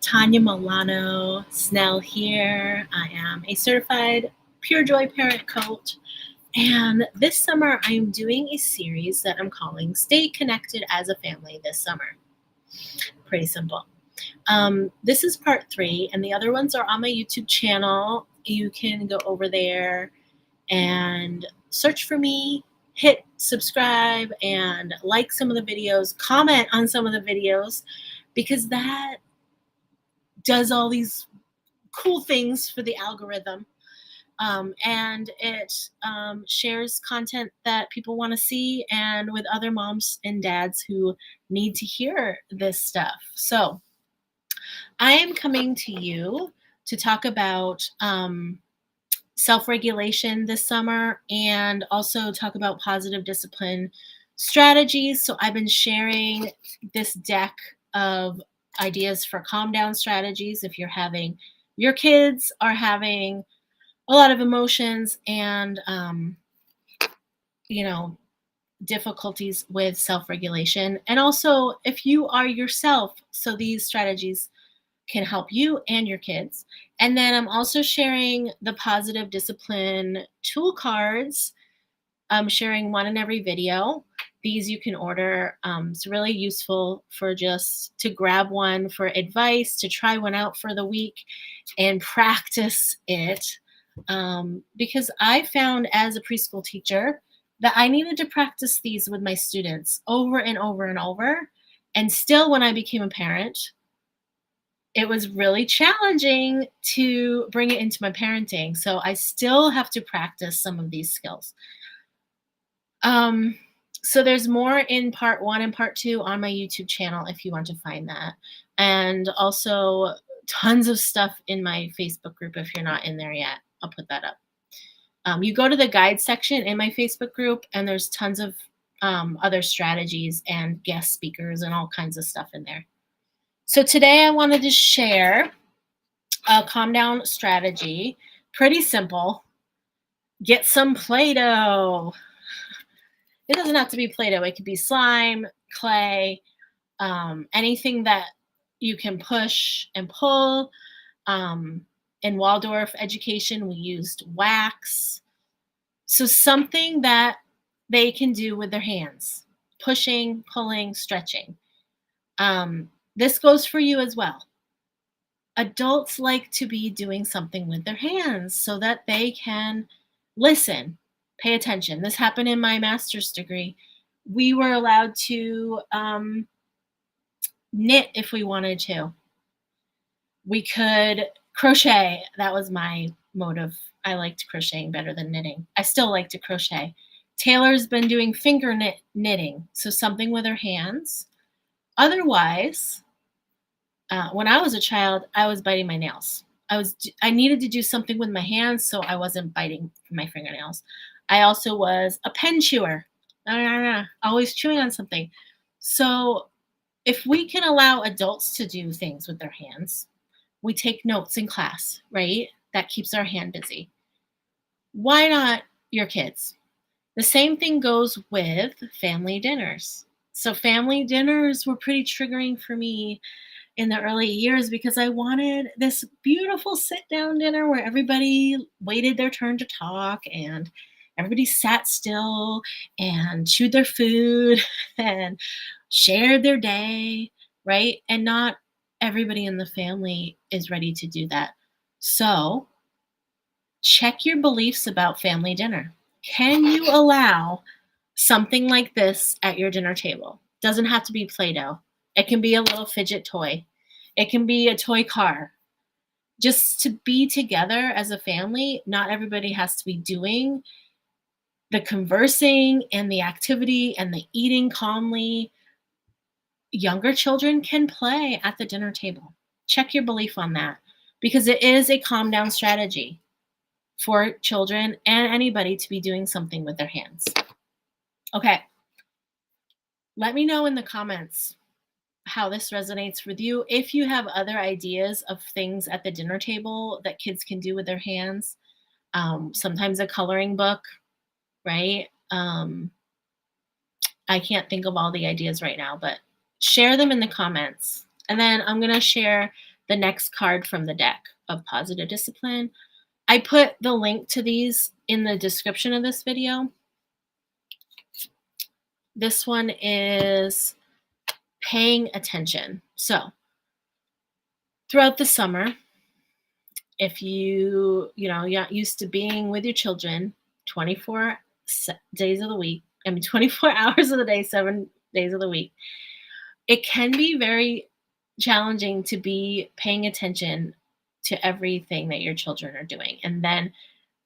Tanya Milano Snell here. I am a certified Pure Joy parent coach. And this summer, I am doing a series that I'm calling Stay Connected as a Family this summer. Pretty simple. This is part 3, and the other ones are on my YouTube channel. You can go over there and search for me, hit subscribe, and like some of the videos, comment on some of the videos, because that does all these cool things for the algorithm. And it shares content that people want to see and with other moms and dads who need to hear this stuff. So I am coming to you to talk about self-regulation this summer and also talk about positive discipline strategies. So I've been sharing this deck of ideas for calm down strategies if your kids are having a lot of emotions and difficulties with self-regulation, and also if you are yourself, so these strategies can help you and your kids. And then I'm also sharing the positive discipline tool cards. I'm sharing one in every video. These you can order. It's really useful for just to grab one for advice, to try one out for the week and practice it. Because I found as a preschool teacher that I needed to practice these with my students over and over and over. And still, when I became a parent, it was really challenging to bring it into my parenting. So I still have to practice some of these skills. So there's more in part 1 and part 2 on my YouTube channel if you want to find that. And also tons of stuff in my Facebook group if you're not in there yet. I'll put that up. You go to the guide section in my Facebook group, and there's tons of other strategies and guest speakers and all kinds of stuff in there. So today I wanted to share a calm down strategy. Pretty simple. Get some Play-Doh. It doesn't have to be Play-Doh. It could be slime, clay, anything that you can push and pull. In Waldorf education, we used wax. So something that they can do with their hands. Pushing, pulling, stretching. This goes for you as well. Adults like to be doing something with their hands so that they can listen, pay attention. This happened in my master's degree. We were allowed to knit if we wanted to. We could crochet. That was my motive. I liked crocheting better than knitting. I still like to crochet. Taylor's been doing finger knitting, so something with her hands. Otherwise, when I was a child, I was biting my nails. I needed to do something with my hands so I wasn't biting my fingernails. I also was a pen chewer, always chewing on something. So if we can allow adults to do things with their hands, we take notes in class, right? That keeps our hand busy. Why not your kids? The same thing goes with family dinners. So family dinners were pretty triggering for me in the early years because I wanted this beautiful sit-down dinner where everybody waited their turn to talk and everybody sat still and chewed their food and shared their day, right? And not everybody in the family is ready to do that. So check your beliefs about family dinner. Can you allow something like this at your dinner table? Doesn't have to be Play-Doh. It can be a little fidget toy. It can be a toy car. Just to be together as a family, not everybody has to be doing the conversing and the activity and the eating calmly. Younger children can play at the dinner table. Check your belief on that because it is a calm down strategy for children and anybody to be doing something with their hands. Okay. Let me know in the comments how this resonates with you. If you have other ideas of things at the dinner table that kids can do with their hands, sometimes a coloring book, right? I can't think of all the ideas right now, but share them in the comments. And then I'm going to share the next card from the deck of positive discipline. I put the link to these in the description of this video. This one is paying attention. So, throughout the summer, if you're not used to being with your children 24 days of the week, 24 hours of the day, 7 days of the week, it can be very challenging to be paying attention to everything that your children are doing. And then,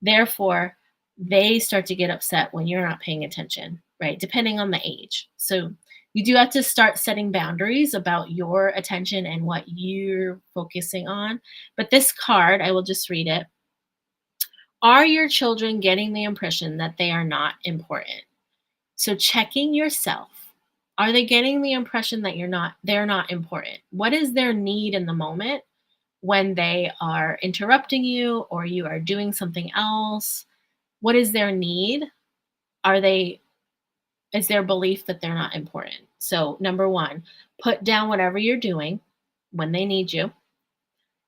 therefore, they start to get upset when you're not paying attention, right? Depending on the age. So you do have to start setting boundaries about your attention and what you're focusing on. But this card, I will just read it. Are your children getting the impression that they are not important? So checking yourself. Are they getting the impression that they're not important? What is their need in the moment when they are interrupting you or you are doing something else? What is their need? Is their belief that they're not important? So number 1, put down whatever you're doing when they need you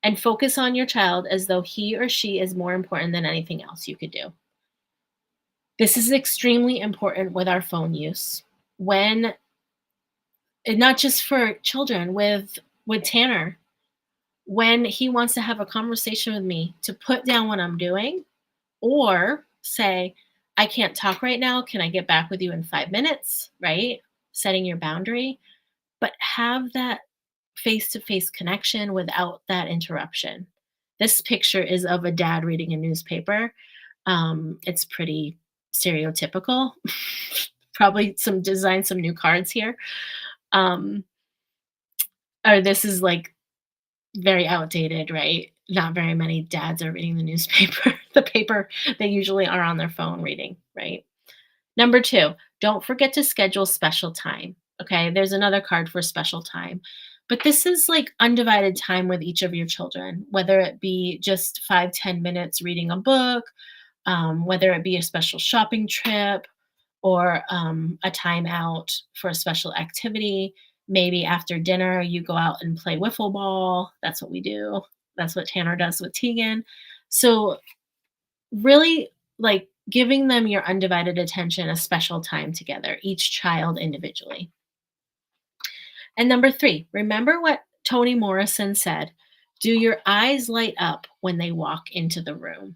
and focus on your child as though he or she is more important than anything else you could do. This is extremely important with our phone use. When and not just for children, with Tanner, when he wants to have a conversation with me, to put down what I'm doing or say, I can't talk right now. Can I get back with you in 5 minutes? Right? Setting your boundary, but have that face to face connection without that interruption. This picture is of a dad reading a newspaper. It's pretty stereotypical. Probably some new cards here. Um, or this is like very outdated, right? Not very many dads are reading the newspaper. The paper they usually are on their phone reading, right? Number 2, don't forget to schedule special time. Okay, there's another card for special time. But this is like undivided time with each of your children, whether it be just 5-10 minutes reading a book, whether it be a special shopping trip or a time out for a special activity. Maybe after dinner, you go out and play wiffle ball. That's what we do. That's what Tanner does with Tegan. So, really, like giving them your undivided attention, a special time together, each child individually. And number 3, remember what Toni Morrison said, do your eyes light up when they walk into the room?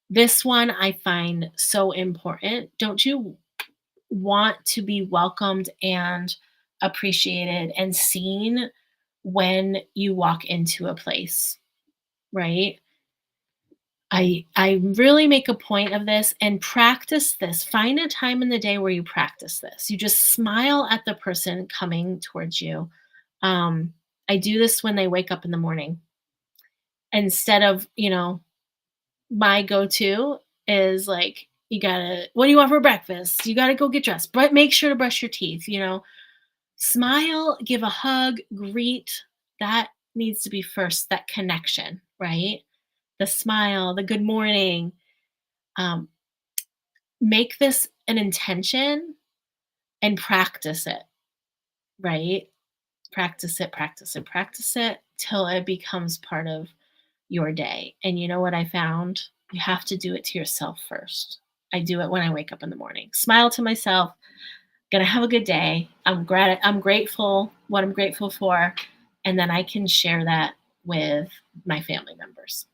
This one I find so important. Don't you want to be welcomed and appreciated and seen when you walk into a place, right? I really make a point of this and practice this. Find a time in the day where you practice this. You just smile at the person coming towards you. Um, I do this when they wake up in the morning. Instead of, my go-to is like, what do you want for breakfast? You gotta go get dressed, but make sure to brush your teeth. Smile, give a hug, greet. That needs to be first, that connection, right? The smile, the good morning. Um, Make this an intention and practice it, right? Practice it till it becomes part of your day. And you know what I found? You have to do it to yourself first. I do it when I wake up in the morning. Smile to myself. Gonna have a good day. I'm grateful, what I'm grateful for, and then I can share that with my family members.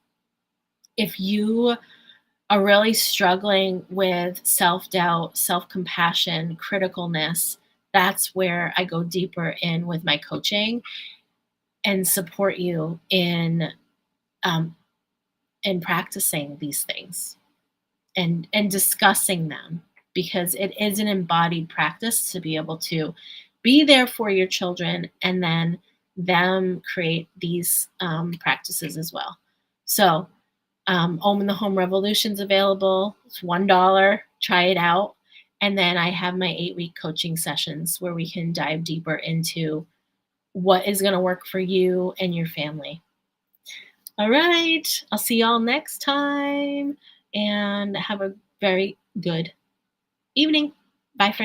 If you are really struggling with self-doubt, self-compassion, criticalness, that's where I go deeper in with my coaching and support you um, in practicing these things and discussing them, because it is an embodied practice to be able to be there for your children and then them create these practices as well. So Om in the Home Revolution's available. It's $1. Try it out. And then I have my 8-week coaching sessions where we can dive deeper into what is going to work for you and your family. All right. I'll see y'all next time and have a very good evening. Bye for now.